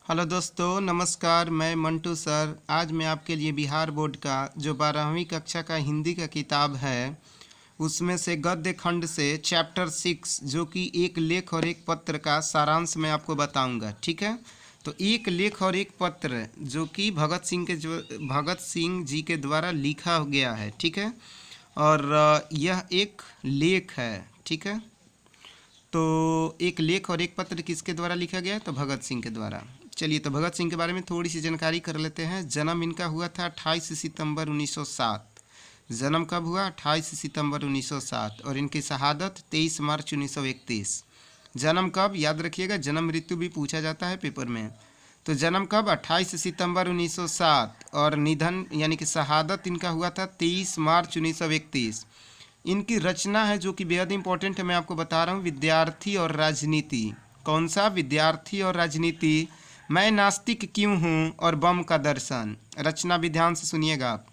Hello दोस्तों, नमस्कार। मैं मंटू सर। आज मैं आपके लिए बिहार बोर्ड का जो 12वीं कक्षा का हिंदी का किताब है उसमें से गद्य खंड से चैप्टर 6 जो कि एक लेख और एक पत्र का सारांश मैं आपको बताऊंगा। ठीक है, तो एक लेख और एक पत्र जो कि भगत सिंह जी के द्वारा लिखा गया है। ठीक है, और यह एक लेख है। ठीक है, तो एक लेख और एक पत्र किसके द्वारा लिखा गया है? तो भगत सिंह के द्वारा। चलिए, तो भगत सिंह के बारे में थोड़ी सी जानकारी कर लेते हैं। जन्म इनका हुआ था 28 सितंबर 1907। जन्म कब हुआ? 28 सितंबर 1907। और इनकी शहादत 23 मार्च 1931। जन्म कब? याद रखिएगा, जन्म मृत्यु भी पूछा जाता है पेपर में। तो जन्म कब? 28 सितंबर 1907। और निधन यानी कि शहादत इनका हुआ था 23 मार्च 1931। इनकी रचना है जो कि बेहद इंपॉर्टेंट है, मैं आपको बता रहा हूँ। विद्यार्थी और राजनीति। कौन सा? विद्यार्थी और राजनीति। मैं नास्तिक क्यों हूँ और बम का दर्शन। रचना भी ध्यान से सुनिएगा आप।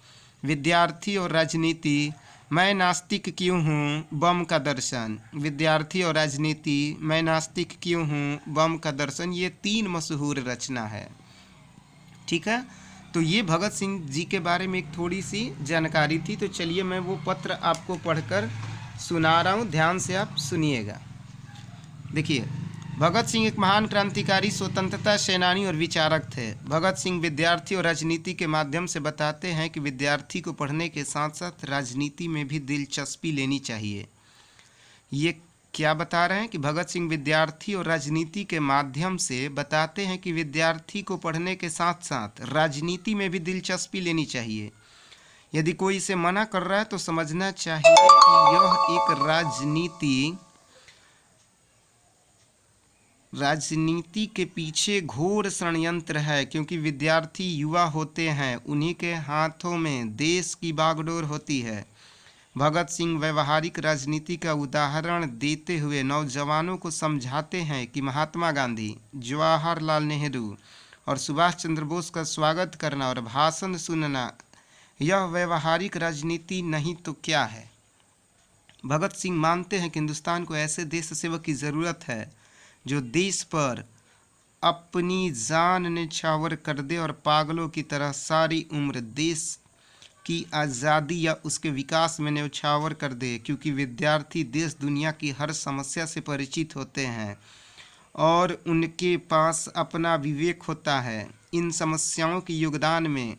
विद्यार्थी और राजनीति, मैं नास्तिक क्यों हूँ, बम का दर्शन। विद्यार्थी और राजनीति, मैं नास्तिक क्यों हूँ, बम का दर्शन। ये 3 मशहूर रचना है। ठीक है, तो ये भगत सिंह जी के बारे में एक थोड़ी सी जानकारी थी। तो चलिए मैं वो पत्र आपको पढ़कर सुना रहा हूँ, ध्यान से आप सुनिएगा। देखिए, भगत सिंह एक महान क्रांतिकारी, स्वतंत्रता सेनानी और विचारक थे। भगत सिंह विद्यार्थी और राजनीति के माध्यम से बताते हैं कि विद्यार्थी को पढ़ने के साथ साथ राजनीति में भी दिलचस्पी लेनी चाहिए। ये क्या बता रहे हैं कि भगत सिंह विद्यार्थी और राजनीति के माध्यम से बताते हैं कि विद्यार्थी को पढ़ने के साथ साथ राजनीति में भी दिलचस्पी लेनी चाहिए। यदि कोई इसे मना कर रहा है तो समझना चाहिए कि यह एक राजनीति के पीछे घोर षड्यंत्र है, क्योंकि विद्यार्थी युवा होते हैं, उन्हीं के हाथों में देश की बागडोर होती है। भगत सिंह व्यवहारिक राजनीति का उदाहरण देते हुए नौजवानों को समझाते हैं कि महात्मा गांधी, जवाहरलाल नेहरू और सुभाष चंद्र बोस का स्वागत करना और भाषण सुनना यह व्यवहारिक राजनीति नहीं तो क्या है। भगत सिंह मानते हैं कि हिंदुस्तान को ऐसे देश सेवक की ज़रूरत है जो देश पर अपनी जान न्यौछावर कर दे और पागलों की तरह सारी उम्र देश की आज़ादी या उसके विकास में न्यौछावर कर दे, क्योंकि विद्यार्थी देश दुनिया की हर समस्या से परिचित होते हैं और उनके पास अपना विवेक होता है। इन समस्याओं के योगदान में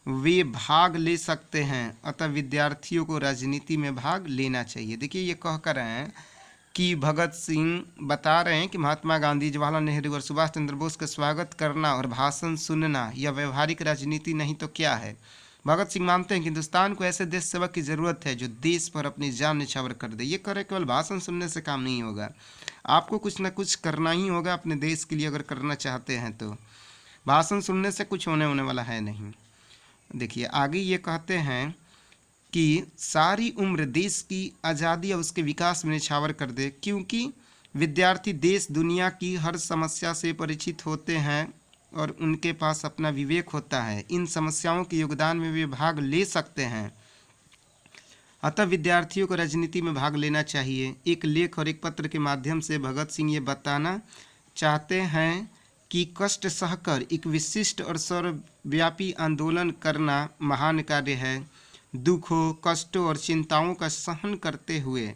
वे भाग ले सकते हैं, अतः विद्यार्थियों को राजनीति में भाग लेना चाहिए। देखिए, ये कह कर रहे हैं कि भगत सिंह बता रहे हैं कि महात्मा गांधी, जवाहरलाल नेहरू और सुभाष चंद्र बोस का स्वागत करना और भाषण सुनना यह व्यवहारिक राजनीति नहीं तो क्या है। भगत सिंह मानते हैं कि हिंदुस्तान को ऐसे देश सेवक की ज़रूरत है जो देश पर अपनी जान न्यौछावर कर दे। ये करे केवल भाषण सुनने से काम नहीं होगा, आपको कुछ ना कुछ करना ही होगा अपने देश के लिए। अगर करना चाहते हैं तो भाषण सुनने से कुछ होने वाला है नहीं। देखिए, आगे ये कहते हैं कि सारी उम्र देश की आज़ादी और उसके विकास में न्यौछावर कर दे, क्योंकि विद्यार्थी देश दुनिया की हर समस्या से परिचित होते हैं और उनके पास अपना विवेक होता है। इन समस्याओं के योगदान में वे भाग ले सकते हैं, अतः विद्यार्थियों को राजनीति में भाग लेना चाहिए। एक लेख और एक पत्र के माध्यम से भगत सिंह ये बताना चाहते हैं कि कष्ट सहकर एक विशिष्ट और सर्वव्यापी आंदोलन करना महान कार्य है। दुखों, कष्टों और चिंताओं का सहन करते हुए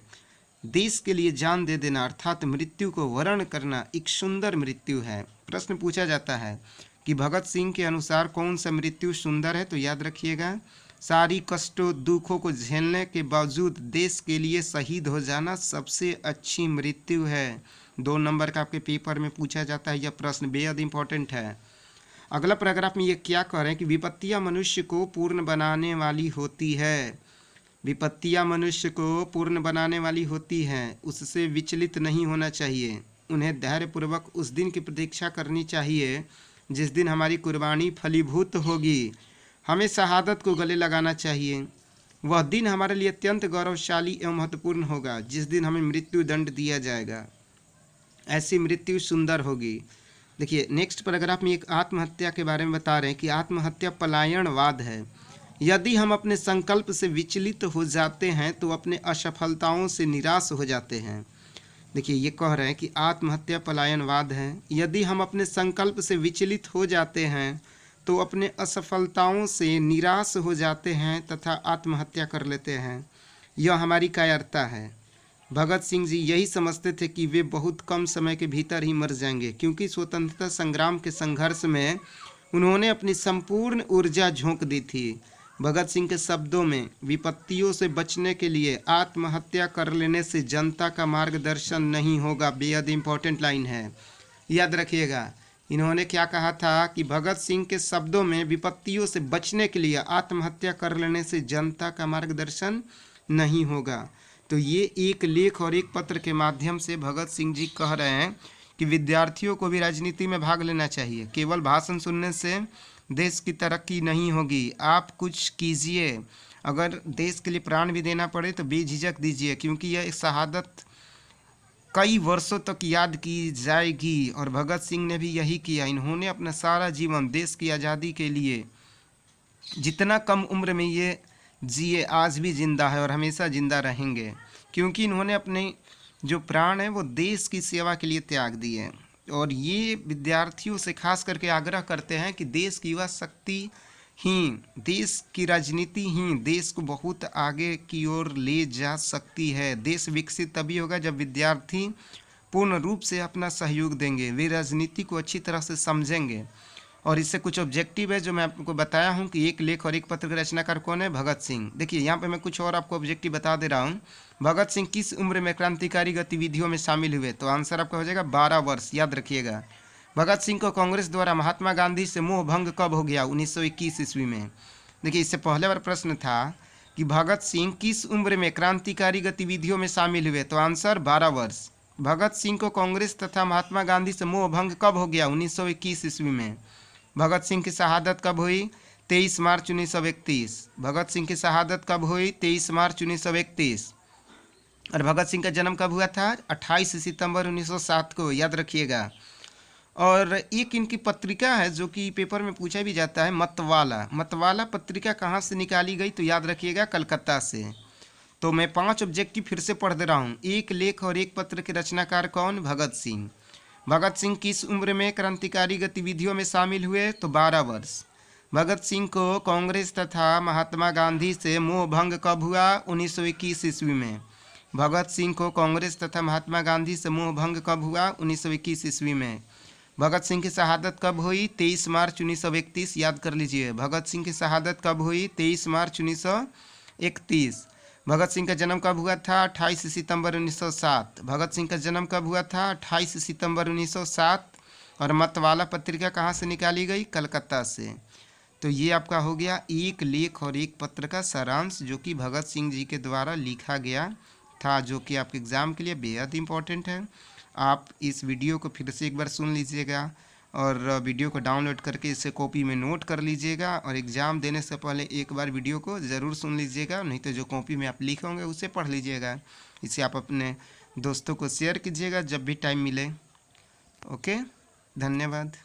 देश के लिए जान दे देना अर्थात मृत्यु को वर्ण करना एक सुंदर मृत्यु है। प्रश्न पूछा जाता है कि भगत सिंह के अनुसार कौन सा मृत्यु सुंदर है? तो याद रखिएगा, सारी कष्टों दुखों को झेलने के बावजूद देश के लिए शहीद हो जाना सबसे अच्छी मृत्यु है। 2 नंबर का आपके पेपर में पूछा जाता है, यह प्रश्न बेहद इंपॉर्टेंट है। अगला पैराग्राफ में ये क्या कह रहे हैं कि विपत्तियां मनुष्य को पूर्ण बनाने वाली होती है। विपत्तियां मनुष्य को पूर्ण बनाने वाली होती हैं, उससे विचलित नहीं होना चाहिए। उन्हें धैर्यपूर्वक उस दिन की प्रतीक्षा करनी चाहिए जिस दिन हमारी कुर्बानी फलीभूत होगी। हमें शहादत को गले लगाना चाहिए। वह दिन हमारे लिए अत्यंत गौरवशाली एवं महत्वपूर्ण होगा जिस दिन हमें मृत्यु दंड दिया जाएगा। ऐसी मृत्यु सुंदर होगी। देखिए, नेक्स्ट पैराग्राफ में एक आत्महत्या के बारे में बता रहे हैं कि आत्महत्या पलायनवाद है। यदि हम अपने संकल्प से विचलित हो जाते हैं तो अपने असफलताओं से निराश हो जाते हैं। देखिए ये कह रहे हैं कि आत्महत्या पलायनवाद है। यदि हम अपने संकल्प से विचलित हो जाते हैं तो अपने असफलताओं से निराश हो जाते हैं तथा आत्महत्या कर लेते हैं। यह हमारी कायरता है। भगत सिंह जी यही समझते थे कि वे बहुत कम समय के भीतर ही मर जाएंगे, क्योंकि स्वतंत्रता संग्राम के संघर्ष में उन्होंने अपनी संपूर्ण ऊर्जा झोंक दी थी। भगत सिंह के शब्दों में, विपत्तियों से बचने के लिए आत्महत्या कर लेने से जनता का मार्गदर्शन नहीं होगा। बेहद इंपॉर्टेंट लाइन है, याद रखिएगा। इन्होंने क्या कहा था कि भगत सिंह के शब्दों में, विपत्तियों से बचने के लिए आत्महत्या कर लेने से जनता का मार्गदर्शन नहीं होगा। तो ये एक लेख और एक पत्र के माध्यम से भगत सिंह जी कह रहे हैं कि विद्यार्थियों को भी राजनीति में भाग लेना चाहिए। केवल भाषण सुनने से देश की तरक्की नहीं होगी, आप कुछ कीजिए। अगर देश के लिए प्राण भी देना पड़े तो बेझिझक दीजिए, क्योंकि यह शहादत कई वर्षों तक याद की जाएगी। और भगत सिंह ने भी यही किया। इन्होंने अपना सारा जीवन देश की आज़ादी के लिए, जितना कम उम्र में ये जिए, आज भी जिंदा है और हमेशा जिंदा रहेंगे, क्योंकि इन्होंने अपने जो प्राण हैं वो देश की सेवा के लिए त्याग दिए। और ये विद्यार्थियों से खास करके आग्रह करते हैं कि देश की युवा शक्ति ही, देश की राजनीति ही देश को बहुत आगे की ओर ले जा सकती है। देश विकसित तभी होगा जब विद्यार्थी पूर्ण रूप से अपना सहयोग देंगे, वे राजनीति को अच्छी तरह से समझेंगे। और इससे कुछ ऑब्जेक्टिव है जो मैं आपको बताया हूं कि एक लेख और एक पत्र के रचनाकार कौन है, भगत सिंह। देखिए यहाँ पे मैं कुछ और आपको ऑब्जेक्टिव बता दे रहा हूँ। भगत सिंह किस उम्र में क्रांतिकारी गतिविधियों में शामिल हुए, तो आंसर आपका हो जाएगा 12 वर्ष, याद रखिएगा। भगत सिंह को कांग्रेस द्वारा महात्मा गांधी से मोह भंग कब हो गया, 1921 ईस्वी में। देखिए इससे पहले बार प्रश्न था कि भगत सिंह किस उम्र में क्रांतिकारी गतिविधियों में शामिल हुए, तो आंसर 12 वर्ष। भगत सिंह को कांग्रेस तथा महात्मा गांधी से मोह भंग कब हो गया, 1921 ईस्वी में। भगत सिंह की शहादत कब हुई, 23 मार्च 1931। भगत सिंह की शहादत कब हुई, 23 मार्च 1931। और भगत सिंह का जन्म कब हुआ था, 28 सितंबर 1907 को, याद रखिएगा। और एक इनकी पत्रिका है जो कि पेपर में पूछा भी जाता है, मतवाला। मतवाला पत्रिका कहाँ से निकाली गई, तो याद रखिएगा कलकत्ता से। तो मैं 5 ऑब्जेक्टिव फिर से पढ़ दे रहा हूँ। एक लेख और एक पत्र के रचनाकार कौन, भगत सिंह। भगत सिंह किस उम्र में क्रांतिकारी गतिविधियों में शामिल हुए, तो 12 वर्ष। भगत सिंह को कांग्रेस तथा महात्मा गांधी से मोह भंग कब हुआ, 1921 ईस्वी में। भगत सिंह को कांग्रेस तथा महात्मा गांधी से मोह भंग कब हुआ, 1921 ईस्वी में। भगत सिंह की शहादत कब हुई, 23 मार्च 1931, याद कर लीजिए। भगत सिंह की शहादत कब हुई, 23 मार्च 1931। भगत सिंह का जन्म कब हुआ था, 28 सितंबर 1907। भगत सिंह का जन्म कब हुआ था, 28 सितंबर 1907। और मतवाला पत्रिका कहाँ से निकाली गई, कलकत्ता से। तो ये आपका हो गया एक लेख और एक पत्र का सारांश, जो कि भगत सिंह जी के द्वारा लिखा गया था, जो कि आपके एग्ज़ाम के लिए बेहद इंपॉर्टेंट है। आप इस वीडियो को फिर से एक बार सुन लीजिएगा और वीडियो को डाउनलोड करके इसे कॉपी में नोट कर लीजिएगा। और एग्ज़ाम देने से पहले एक बार वीडियो को ज़रूर सुन लीजिएगा, नहीं तो जो कॉपी में आप लिखे होंगे उसे पढ़ लीजिएगा। इसे आप अपने दोस्तों को शेयर कीजिएगा जब भी टाइम मिले। ओके, धन्यवाद।